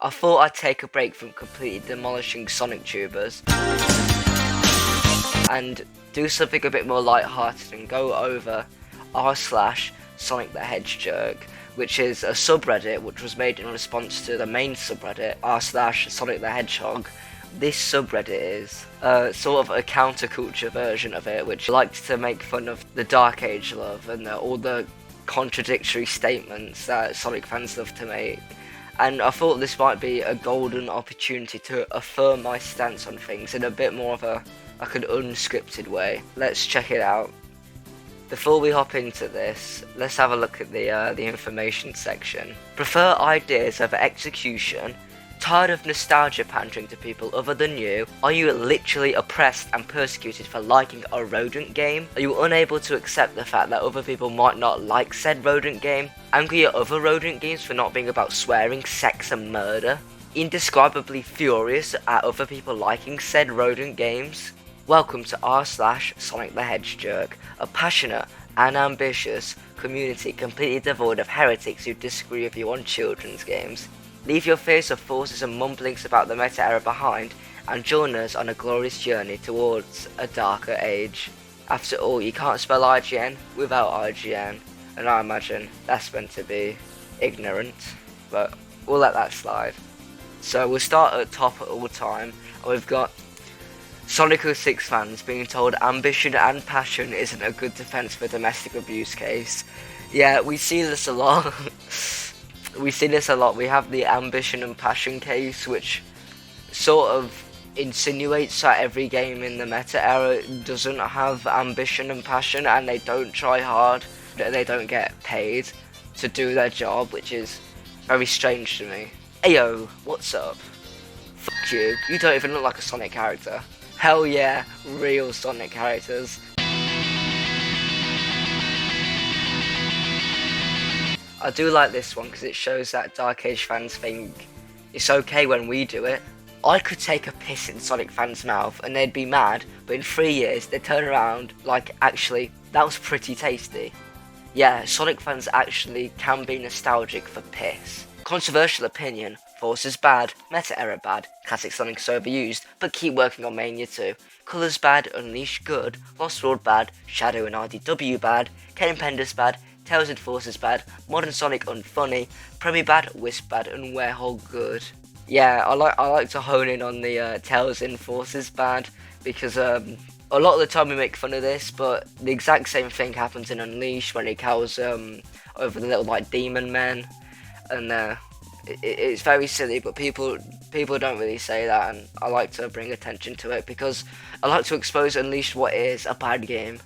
I thought I'd take a break from completely demolishing SonicTubers and do something a bit more light-hearted and go over r/SonicTheHedgejerk, which is a subreddit which was made in response to the main subreddit r/SonicTheHedgehog. This subreddit is sort of a counterculture version of it, which likes to make fun of the Dark Age love and all the contradictory statements that Sonic fans love to make. And I thought this might be a golden opportunity to affirm my stance on things in a bit more of an unscripted way. Let's check it out. Before we hop into this, let's have a look at the information section. Prefer ideas over execution? Tired of nostalgia pandering to people other than you? Are you literally oppressed and persecuted for liking a rodent game? Are you unable to accept the fact that other people might not like said rodent game? Angry at other rodent games for not being about swearing, sex and murder? Indescribably furious at other people liking said rodent games? Welcome to r/SonicTheHedgejerk, a passionate and ambitious community completely devoid of heretics who disagree with you on children's games. Leave your fears of forces and mumblings about the meta era behind and join us on a glorious journey towards a darker age. After all, you can't spell IGN without IGN, and I imagine that's meant to be ignorant, but we'll let that slide. So we'll start at top at all time, and we've got Sonic 06 fans being told ambition and passion isn't a good defense for domestic abuse case. Yeah, we see this a lot. We have the ambition and passion case, which sort of insinuates that every game in the meta era doesn't have ambition and passion, and they don't try hard, they don't get paid to do their job, which is very strange to me. Ayo, what's up? Fuck you, you don't even look like a Sonic character. Hell yeah, real Sonic characters. I do like this one because it shows that Dark Age fans think it's okay when we do it. I could take a piss in Sonic fans' mouth and they'd be mad, but in 3 years they'd turn around like, actually, that was pretty tasty. Yeah, Sonic fans actually can be nostalgic for piss. Controversial opinion, Forces bad, meta era bad, classic Sonic's overused, but keep working on Mania 2. Colours bad, Unleashed good, Lost World bad, Shadow and IDW bad, Ken Penders bad, Tails and Forces bad, Modern Sonic unfunny, Premi bad, Wisp bad, and Warehog good. Yeah, I like to hone in on the Tails and Forces bad, because a lot of the time we make fun of this, but the exact same thing happens in Unleashed when he cows over the little like demon men, and it's very silly, but people don't really say that, and I like to bring attention to it because I like to expose Unleashed what is a bad game.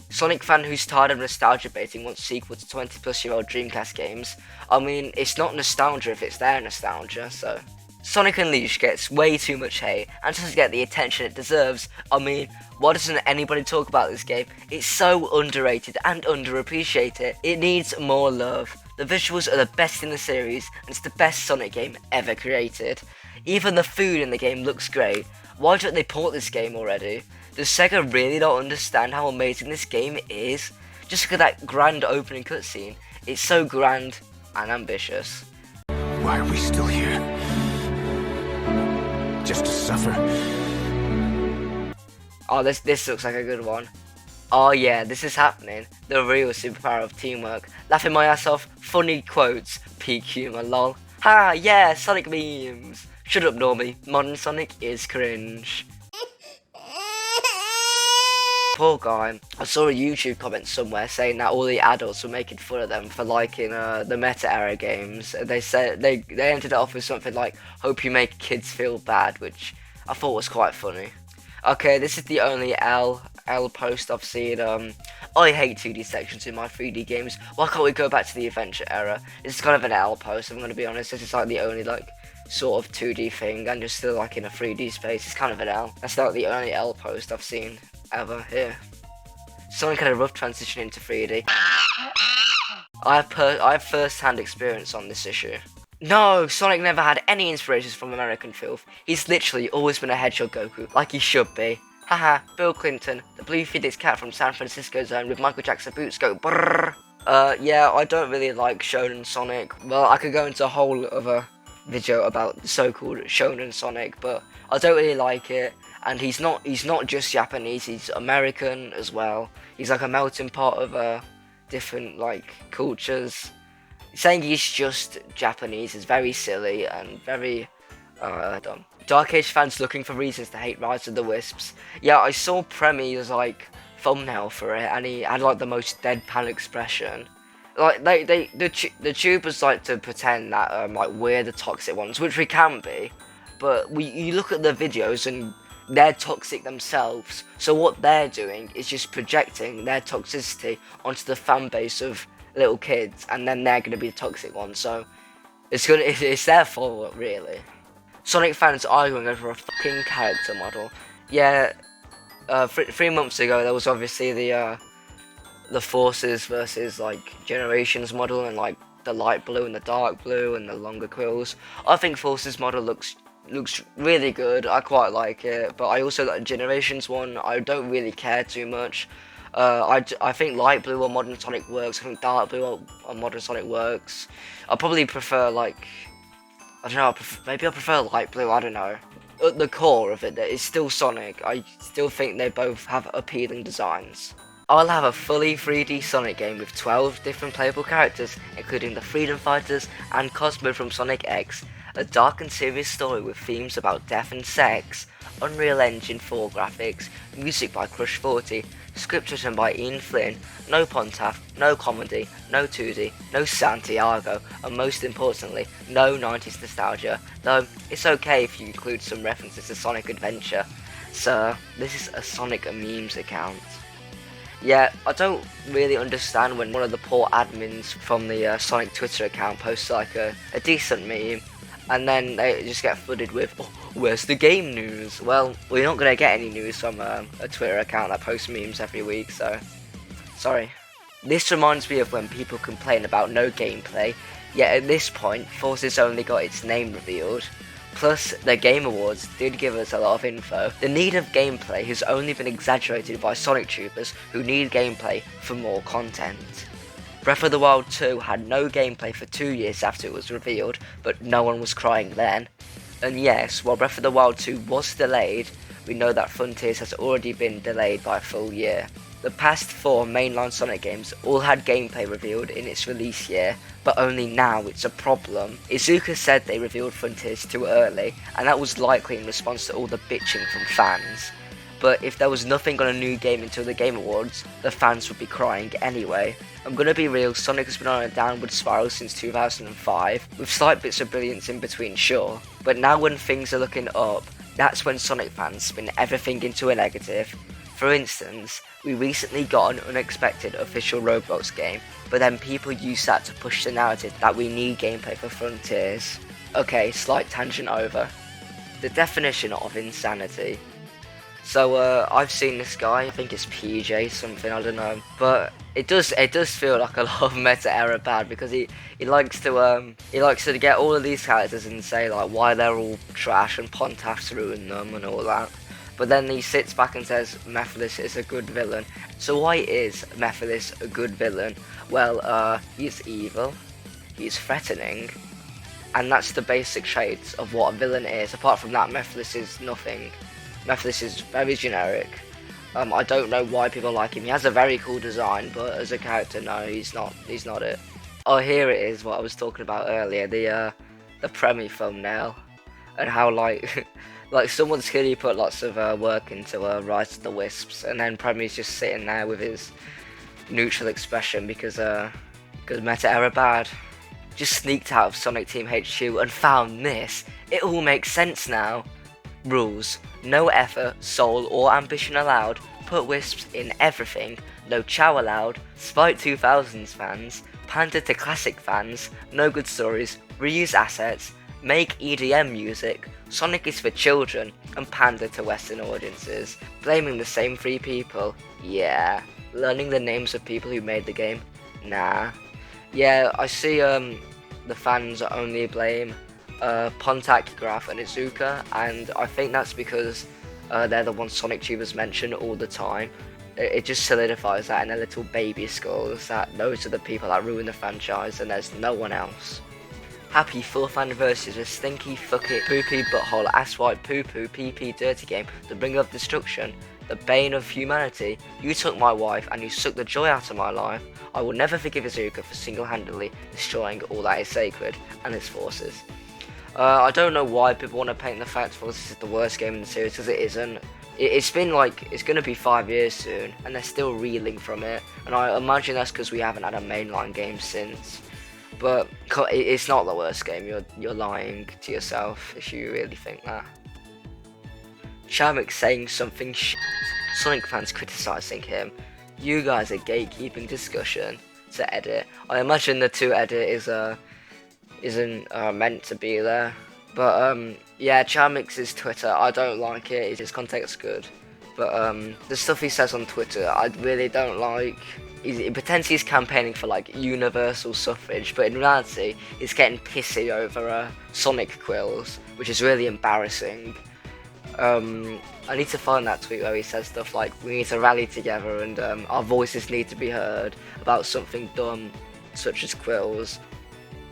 Sonic fan who's tired of nostalgia baiting wants sequel to 20-plus-year-old Dreamcast games. I mean, it's not nostalgia if it's their nostalgia, so. Sonic Unleashed gets way too much hate and doesn't get the attention it deserves. I mean, why doesn't anybody talk about this game? It's so underrated and underappreciated. It needs more love. The visuals are the best in the series, and it's the best Sonic game ever created. Even the food in the game looks great. Why don't they port this game already? Does Sega really not understand how amazing this game is? Just look at that grand opening cutscene. It's so grand and ambitious. Why are we still here? Just to suffer? Oh, this looks like a good one. Oh yeah, this is happening. The real superpower of teamwork. Laughing my ass off. Funny quotes. Peak humor, lol. Ha, yeah, Sonic memes. Shut up, Normie. Modern Sonic is cringe. Poor guy. I saw a YouTube comment somewhere saying that all the adults were making fun of them for liking the meta era games. They said they ended it off with something like, "Hope you make kids feel bad," which I thought was quite funny. Okay, this is the only L post I've seen. I hate 2D sections in my 3D games. Why can't we go back to the adventure era? This is kind of an L post, I'm gonna be honest. This is like the only like sort of 2D thing, and just still like in a 3D space. It's kind of an L. That's not the only L post I've seen ever here. Sonic had a rough transition into 3D. I have first-hand experience on this issue. No, Sonic never had any inspirations from American filth. He's literally always been a Hedgehog Goku, like he should be. Haha, Bill Clinton, the blue Phoenix cat from San Francisco zone with Michael Jackson boots go brrrr. Yeah, I don't really like Shonen Sonic. Well, I could go into a whole other video about the so-called Shonen Sonic, but I don't really like it. And he's not just Japanese, he's American as well. He's like a melting pot of different like cultures. Saying he's just Japanese is very silly and very dumb. Dark Age fans looking for reasons to hate Rise of the Wisps. Yeah, I saw Premi's like thumbnail for it, and he had like the most deadpan expression. Like the tubers like to pretend that like we're the toxic ones, which we can be, but you look at the videos and they're toxic themselves. So what they're doing is just projecting their toxicity onto the fan base of little kids, and then they're gonna be the toxic ones. So it's their fault, really. Sonic fans arguing over a fucking character model. Yeah, 3 months ago there was obviously the Forces versus like Generations model, and like the light blue and the dark blue and the longer quills. I think Forces model looks really good. I quite like it, but I also like the Generations one. I don't really care too much. I think light blue on Modern Sonic works. I think dark blue on Modern Sonic works. I probably prefer like, I don't know, maybe I prefer light blue, I don't know. At the core of it, it's still Sonic. I still think they both have appealing designs. I'll have a fully 3D Sonic game with 12 different playable characters, including the Freedom Fighters and Cosmo from Sonic X, a dark and serious story with themes about death and sex, Unreal Engine 4 graphics, music by Crush 40, script written by Ian Flynn, no Pontaf, no comedy, no 2D, no Santiago, and most importantly, no 90s nostalgia, though it's okay if you include some references to Sonic Adventure. Sir, this is a Sonic memes account. Yeah, I don't really understand when one of the poor admins from the Sonic Twitter account posts like a decent meme, and then they just get flooded with, oh, where's the game news? Well, we're not going to get any news from a Twitter account that posts memes every week, so sorry. This reminds me of when people complain about no gameplay, yet at this point, Forces only got its name revealed. Plus, the Game Awards did give us a lot of info. The need of gameplay has only been exaggerated by SonicTubers, who need gameplay for more content. Breath of the Wild 2 had no gameplay for 2 years after it was revealed, but no one was crying then. And yes, while Breath of the Wild 2 was delayed, we know that Frontiers has already been delayed by a full year. The past 4 mainline Sonic games all had gameplay revealed in its release year, but only now it's a problem. Iizuka said they revealed Frontiers too early, and that was likely in response to all the bitching from fans. But if there was nothing on a new game until the Game Awards, the fans would be crying anyway. I'm gonna be real, Sonic has been on a downward spiral since 2005, with slight bits of brilliance in between, sure, but now when things are looking up, that's when Sonic fans spin everything into a negative. For instance, we recently got an unexpected official Roblox game, but then people use that to push the narrative that we need gameplay for Frontiers. Okay, slight tangent over. The definition of insanity. So I've seen this guy, I think it's PJ something, I don't know, but it does feel like a lot of meta error bad, because he likes to get all of these characters and say like why they're all trash and Pontaf's ruined them and all that. But then he sits back and says Memphilis is a good villain. So why is Memphilis a good villain? Well, he's evil, he's threatening, and that's the basic traits of what a villain is. Apart from that, Memphilis is nothing. Memphilis is very generic. I don't know why people like him. He has a very cool design, but as a character, no, he's not it. Oh, here it is, what I was talking about earlier, the Premi thumbnail, and how like like someone's clearly put lots of work into Rise of the Wisps, and then Premi's just sitting there with his neutral expression because meta error bad. Just sneaked out of Sonic Team HQ and found this. It all makes sense now. Rules: no effort, soul or ambition allowed. Put Wisps in everything. No chow allowed. Spite 2000s fans. Pander to classic fans. No good stories. Reuse assets. Make EDM music. Sonic is for children, and pander to Western audiences. Blaming the same 3 people. Yeah. Learning the names of people who made the game. Nah. Yeah, I see the fans only blame Pontac, Graf and Iizuka, and I think that's because they're the ones SonicTubers mention all the time. It just solidifies that in their little baby skulls, that those are the people that ruin the franchise and there's no one else. Happy 4th anniversary to stinky, fucky, poopy, butthole, ass white, poo poo, pee pee, dirty game, the bringer of destruction, the bane of humanity. You took my wife and you sucked the joy out of my life. I will never forgive Azuka for single-handedly destroying all that is sacred and its forces. I don't know why people want to paint the fact for this is the worst game in the series, because it isn't. It's been like, it's going to be 5 years soon, and they're still reeling from it, and I imagine that's because we haven't had a mainline game since. But it's not the worst game, you're lying to yourself if you really think that. Chaotix saying something shit, Sonic fans criticising him, you guys are gatekeeping discussion to edit. I imagine the to edit isn't meant to be there. But yeah, Chaotix's Twitter, I don't like it, his content's good. But the stuff he says on Twitter, I really don't like. He pretends he's campaigning for like universal suffrage, but in reality, he's getting pissy over Sonic quills, which is really embarrassing. I need to find that tweet where he says stuff like, we need to rally together and our voices need to be heard about something dumb, such as quills.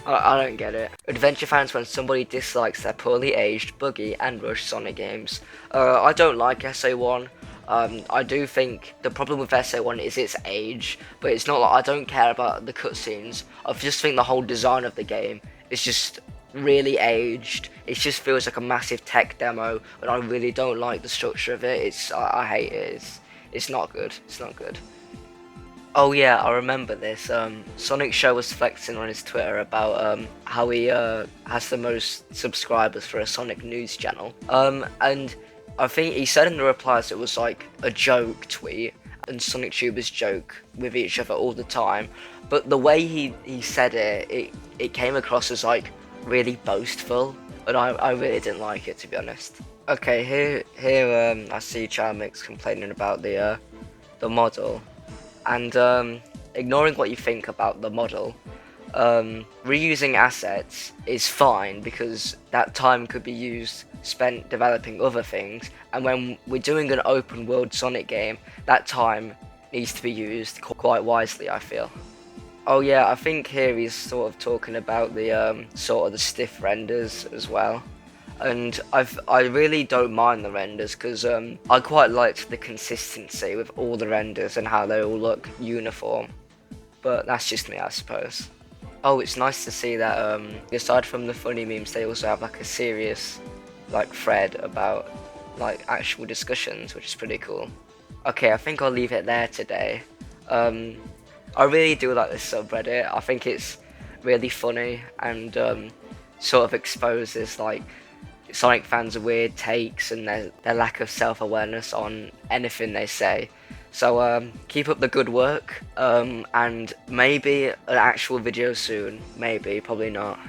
I don't get it. Adventure fans when somebody dislikes their poorly aged, buggy and rush Sonic games. I don't like SA1. I do think the problem with SA1 is its age, but it's not like I don't care about the cutscenes. I just think the whole design of the game is just really aged. It just feels like a massive tech demo, and I really don't like the structure of it. I hate it. It's not good. It's not good. Oh yeah, I remember this. Sonic Show was flexing on his Twitter about how he has the most subscribers for a Sonic news channel. And I think he said in the replies it was like a joke tweet, and SonicTubers joke with each other all the time. But the way he said it came across as like really boastful, and I really didn't like it, to be honest. Okay, here I see Chaotix complaining about the model. And ignoring what you think about the model, reusing assets is fine because that time could be spent developing other things, and when we're doing an open world Sonic game, that time needs to be used quite wisely, I feel. Oh yeah, I think here he's sort of talking about the sort of the stiff renders as well. And I really don't mind the renders because I quite liked the consistency with all the renders and how they all look uniform. But that's just me, I suppose. Oh, it's nice to see that aside from the funny memes, they also have like a serious like thread about like actual discussions, which is pretty cool. Okay, I think I'll leave it there today. I really do like this subreddit. I think it's really funny and sort of exposes like Sonic fans' weird takes and their lack of self-awareness on anything they say. So keep up the good work, and maybe an actual video soon. Maybe, probably not.